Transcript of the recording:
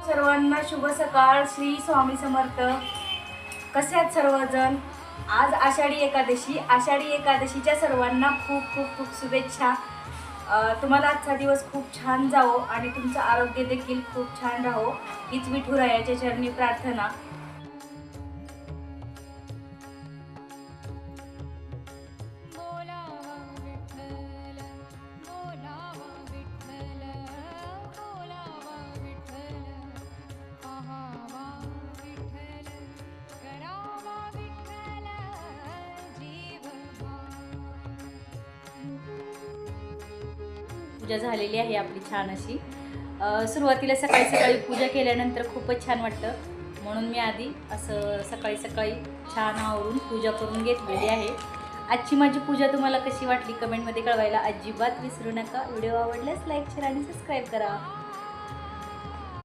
सर्वांना शुभ सकाळ. श्री स्वामी समर्थ. कसे आहेत सर्वजण? आज आषाढी एकादशी. आषाढी एकादशीच्या सर्वांना खूप खूप खूप शुभेच्छा. तुम्हाला आजचा दिवस खूप छान जावो आणि तुमचं आरोग्य देखील खूप छान राहो हीच विठुरायाच्या चरणी प्रार्थना. पूजा झालेली आहे आपली छान अशी. सुरुवातीला सकाळी सकाळी पूजा केल्यानंतर खूपच छान वाटतं, म्हणून मी आधी असं सकाळी सकाळी छान आवरून पूजा करून घेतलेली आहे. आजची माझी पूजा तुम्हाला कशी वाटली कमेंटमध्ये कळवायला अजिबात विसरू नका. व्हिडिओ आवडल्यास लाईक शेअर आणि सबस्क्राईब करा.